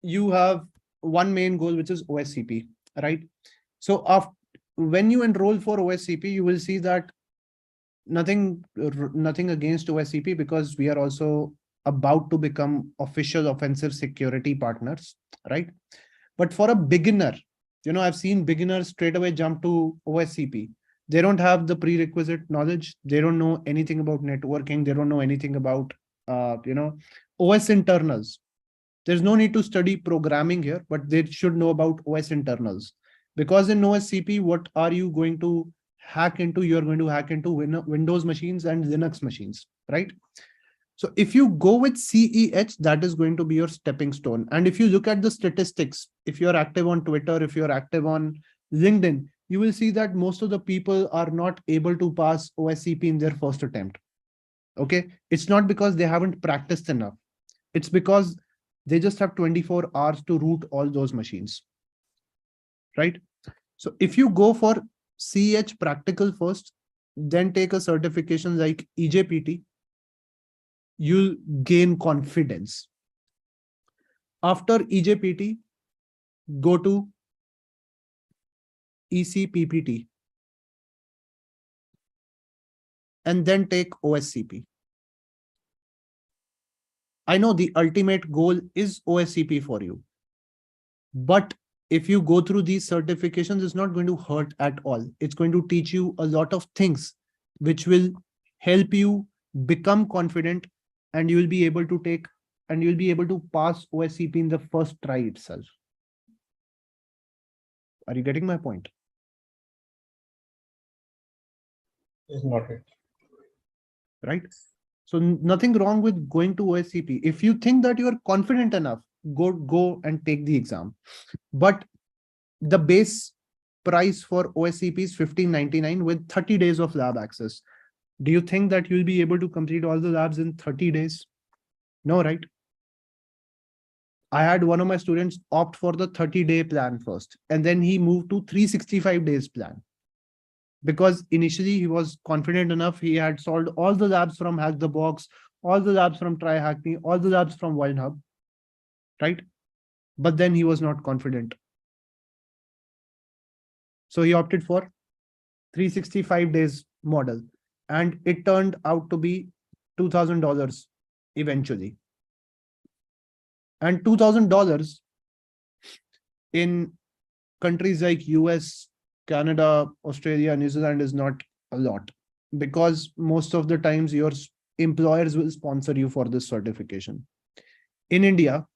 A: you have one main goal, which is OSCP, right? So when you enroll for OSCP, you will see that nothing against OSCP, because we are also about to become official offensive security partners, right? But for a beginner, I've seen beginners straight away jump to OSCP. They don't have the prerequisite knowledge. They don't know anything about networking. They don't know anything about, OS internals. There's no need to study programming here, but they should know about OS internals. Because in OSCP, what are you going to hack into? You're going to hack into Windows machines and Linux machines, right? So if you go with CEH, that is going to be your stepping stone. And if you look at the statistics, if you're active on Twitter, if you're active on LinkedIn, you will see that most of the people are not able to pass OSCP in their first attempt. Okay. It's not because they haven't practiced enough. It's because they just have 24 hours to root all those machines. Right. So if you go for CEH practical first, then take a certification like EJPT, you'll gain confidence. After EJPT, go to ECPPT and then take OSCP. I know the ultimate goal is OSCP for you, but if you go through these certifications, it's not going to hurt at all. It's going to teach you a lot of things which will help you become confident, and you will be able to pass OSCP in the first try itself. Are you getting my point?
H: It's not it.
A: Right? So nothing wrong with going to OSCP. If you think that you are confident enough, go and take the exam. But the base price for OSCP is $15.99 with 30 days of lab access. Do you think that you'll be able to complete all the labs in 30 days? No, right? I had one of my students opt for the 30-day plan first, and then he moved to 365 days plan. Because initially he was confident enough, he had solved all the labs from Hack the Box, all the labs from Try Hack Me, all the labs from Wild Hub, right? But then he was not confident. So he opted for 365 days model, and it turned out to be $2,000 eventually. And $2,000 in countries like US, Canada, Australia, New Zealand is not a lot, because most of the times your employers will sponsor you for this certification. In India,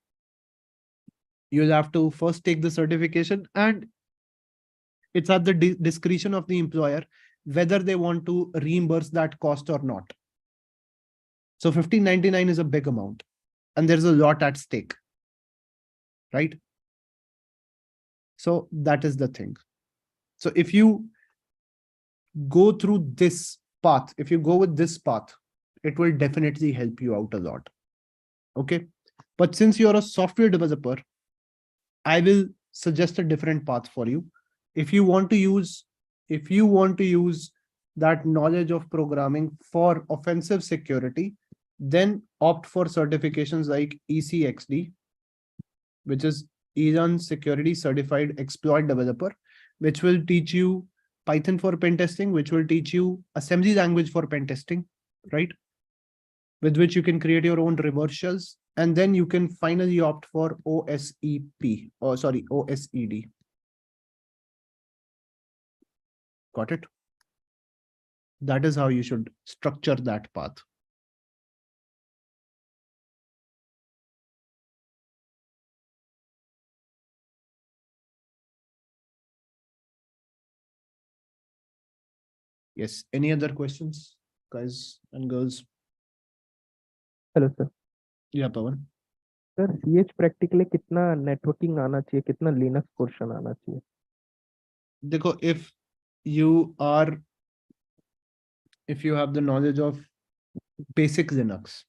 A: you'll have to first take the certification, and it's at the discretion of the employer whether they want to reimburse that cost or not. So $1,599 is a big amount, and there's a lot at stake, right? So that is the thing. So if you go through this path, if you go with this path, it will definitely help you out a lot. Okay. But since you're a software developer, I will suggest a different path for you. If you want to use that knowledge of programming for offensive security, then opt for certifications like ECXD, which is Iran Security Certified Exploit Developer, which will teach you Python for pen testing, which will teach you assembly language for pen testing, right? With which you can create your own reverse shells, and then you can finally opt for OSED. Got it? That is how you should structure that path. Yes. Any other questions, guys and girls?
C: Hello sir.
A: Yeah, Pawan.
C: Sir CH practically कितना networking आना चाहिए, कितना Linux portion आना चाहिए?
A: देखो, if you have the knowledge of basic Linux,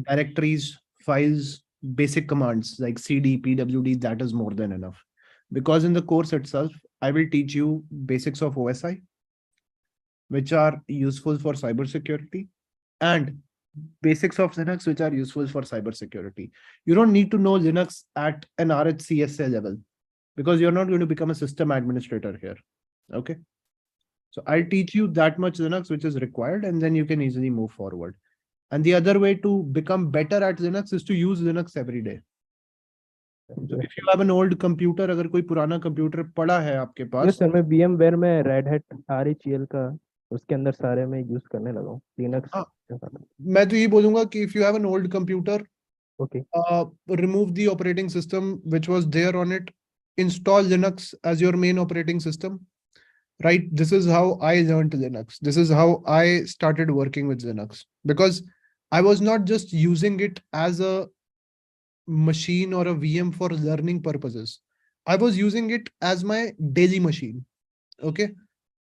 A: directories, files, basic commands like cd, pwd, that is more than enough. Because in the course itself, I will teach you basics of OSI, which are useful for cybersecurity, and basics of Linux, which are useful for cybersecurity. You don't need to know Linux at an RHCSA level, because you're not going to become a system administrator here. Okay. So I'll teach you that much Linux, which is required, and then you can easily move forward. And the other way to become better at Linux is to use Linux every day. So if you have an old computer, अगर कोई पुराना computer पड़ा है आपके पास,
C: yes sir, मैं VMware में Red Hat RHEL का उसके अंदर सारे में यूज करने लगा हूँ लिनक्स.
A: मैं तो ये बोलूंगा कि if you have an old computer,
C: okay,
A: remove the operating system which was there on it, install Linux as your main operating system, right? This is how I learned Linux. This is how I started working with Linux, because I was not just using it as a machine or a VM for learning purposes. I was using it as my daily machine. Okay.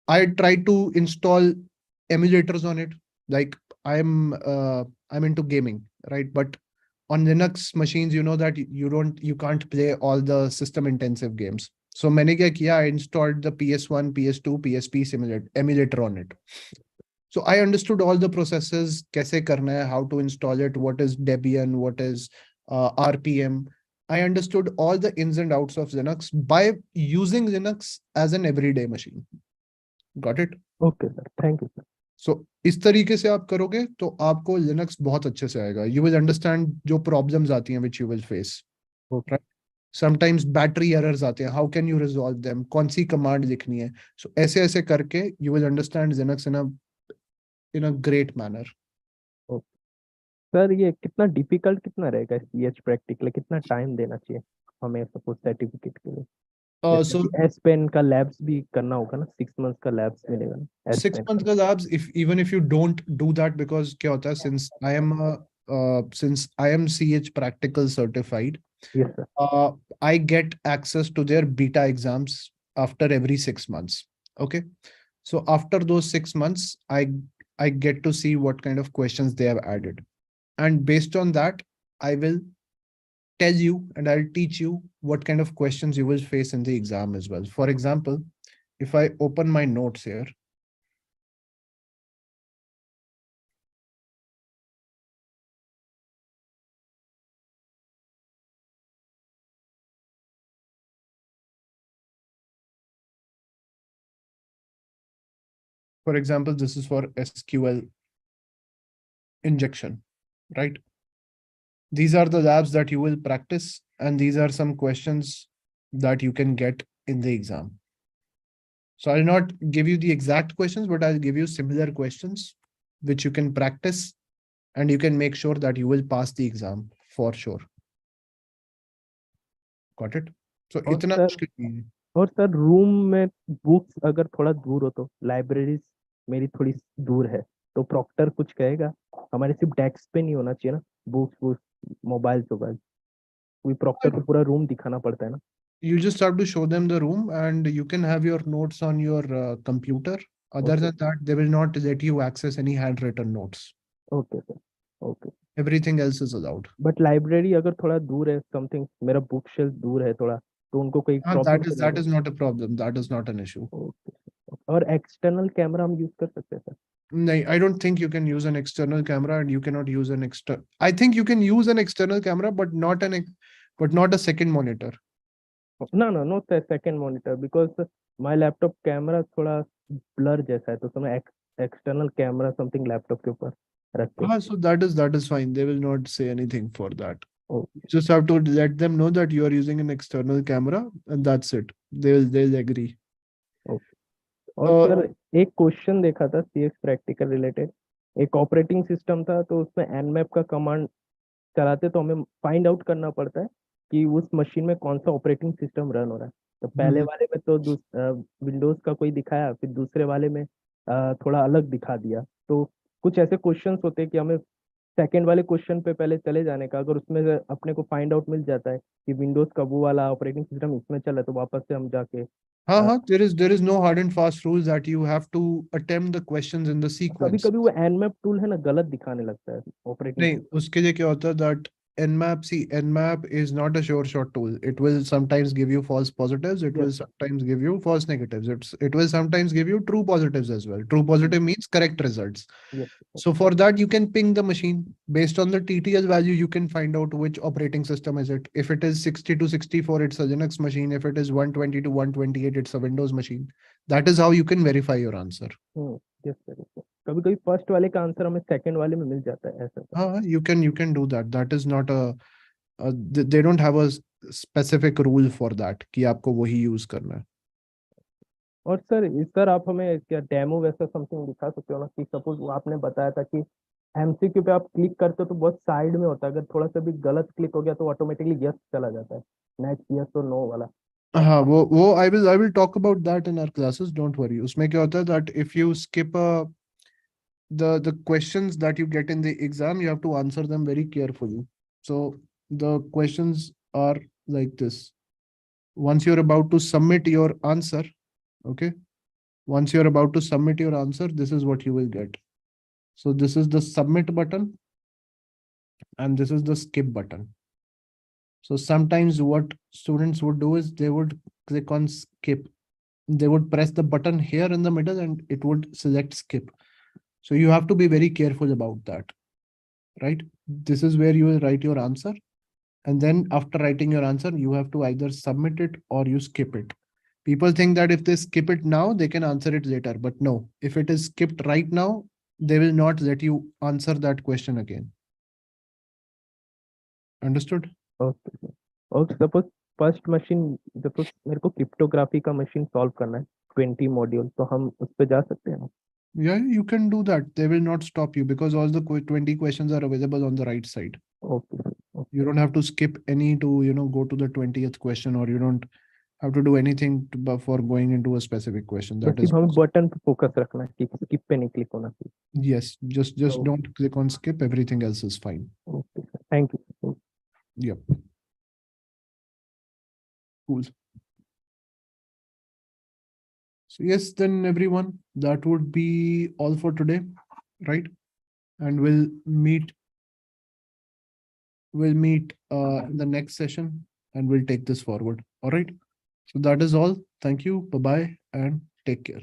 A: I tried to install emulators on it. Like I'm into gaming, right? But on Linux machines, you know that you can't play all the system intensive games. So मैंने क्या किया, I installed the PS1, PS2, PSP emulator on it. So I understood all the processes, कैसे करना है, how to install it, what is Debian, what is RPM. I understood all the ins and outs of Linux by using Linux as an everyday machine. Got it?
C: Okay, sir. Thank you, sir.
A: So इस तरीके से आप करोगे तो आपको Linux बहुत अच्छे से आएगा. You will understand जो problems आती हैं which you will face.
C: Okay.
A: Right? Sometimes battery errors आते हैं. How can you resolve them? कौन सी command लिखनी है? So ऐसे ऐसे करके you will understand Linux in a great manner.
C: Sir ये कितना डिफिकल्ट कितना रहेगा CH प्रैक्टिकली, कितना टाइम देना चाहिए हमें सपोज सर्टिफिकेट के लिए?
A: So
C: S-Pen का लैब्स भी करना होगा ना, 6 months का लैब्स मिलेगा ना?
A: 6 months का labs, even if you don't do that, because क्या होता है, since I am CH practical certified,
C: Yes, sir.
A: I get access to their beta exams after every 6 months. Okay. So after those 6 months, I get to see what kind of questions they have added. And based on that, I will tell you and I'll teach you what kind of questions you will face in the exam as well. For example, if I open my notes here, for example, this is for SQL injection, right? These are the labs that you will practice, and these are some questions that you can get in the exam. So I'll not give you the exact questions, but I'll give you similar questions which you can practice, and you can make sure that you will pass the exam for sure. Got it? So
C: और
A: इतना
C: sir
A: मुश्किल नहीं है.
C: और sir room में books अगर थोड़ा दूर हो तो लाइब्रेरी मेरी थोड़ी दूर है तो प्रॉक्टर कुछ कहेगा हमारे सिर्फ डेस्क पे नहीं होना चाहिए ना बुक्स मोबाइल कोई प्रॉक्टर को पूरा रूम दिखाना पड़ता है ना
A: You just have to show them the room, and you can have your notes on your computer. Other
C: Okay.
A: than that, they will not let you access any handwritten notes.
C: Okay sir okay
A: Everything else is allowed.
C: But library अगर थोड़ा दूर है something मेरा book shelf दूर है थोड़ा तो उनको कोई problem
A: That is not a problem. That is not an issue.
C: और एक्सटर्नल कैमरा हम यूज कर सकते हैं sir
A: No, I don't think you can use an external camera, and you cannot use an external. I think you can use an external camera, but not a second monitor.
C: no no second monitor because my laptop camera थोड़ा blur जैसा है तो मैं external camera something laptop के ऊपर रखते हैं
A: So that is fine. They will not say anything for that.
C: Oh.
A: You just have to let them know that you are using an external camera, and that's it. They'll agree.
C: और sir एक question देखा था CX practical related एक operating system था तो उसमें Nmap का command चलाते तो हमें फाइंड आउट करना पड़ता है कि उस मशीन में कौन सा ऑपरेटिंग सिस्टम रन हो रहा है तो पहले वाले में तो विंडोज का कोई दिखाया फिर दूसरे वाले में थोड़ा अलग दिखा दिया तो कुछ ऐसे क्वेश्चंस होते हैं कि हमें सेकंड वाले क्वेश्चन पे पहले चले जाने का अगर उसमें से अपने को फाइंड आउट मिल जाता है कि विंडोज का वो वाला ऑपरेटिंग सिस्टम इसमें चला है तो वापस से हम जाके
A: There is no hard and fast rules that you have to attempt the questions in the
C: कभी
A: sequence.
C: कभी वो एनमैप टूल है ना गलत दिखाने लगता है ऑपरेटिंग
A: नहीं, उसके लिए क्या होता है that Nmap is not a sure shot tool. It will sometimes give you false positives. It will sometimes give you false negatives. It will sometimes give you true positives as well. True positive means correct results.
C: Yes.
A: So for that, you can ping the machine based on the TTL value. You can find out which operating system is it. If it is 60 to 64, it's a Linux machine. If it is 120 to 128, it's a Windows machine. That is how you can verify your answer.
C: Yes, sir. कभी कभी first वाले का answer हमें second वाले में मिल जाता है ऐसा
A: you can do that. That is not they don't have a specific rule for that कि आपको वही यूज करना है.
C: और सर आप हमें क्या डेमो वैसा समथिंग दिखा सकते हो ना कि सपोज वो आपने बताया था कि एमसीक्यू पे आप क्लिक करते हो तो बहुत साइड में होता है अगर थोड़ा सा भी गलत क्लिक हो गया तो ऑटोमेटिकली यस चला जाता है नेक्स्ट यस और नो वाला
A: हाँ वो I will talk about that in our classes. Don't worry. उसमें क्या होता है that if you skip the questions that you get in the exam, you have to answer them very carefully. So the questions are like this. Once you're about to submit your answer, okay, once you're about to submit your answer, this is what you will get. So this is the submit button, and this is the skip button. So sometimes what students would do is they would click on skip. They would press the button here in the middle and it would select skip. So you have to be very careful about that, right? This is where you will write your answer. And then after writing your answer, you have to either submit it or you skip it. People think that if they skip it now, they can answer it later. But no, if it is skipped right now, they will not let you answer that question again. Understood?
C: Okay और suppose first machine suppose मेरे को cryptography का machine solve करना है 20 module तो हम उस पे जा सकते हैं
A: Yeah, you can do that. They will not stop you because all the 20 questions are available on the right side.
C: Okay
A: You don't have to skip any to, go to the 20th question, or you don't have to do anything for going into a specific question. That is
C: हमें button पे focus रखना है कि skip पे नहीं click होना चाहिए
A: yes, just don't click on skip. Everything else is fine.
C: Okay thank you
A: Yep. Cool. So yes, then everyone, that would be all for today, right? And we'll meet we'll meet in the next session and we'll take this forward. All right. So that is all. Thank you. Bye-bye and take care.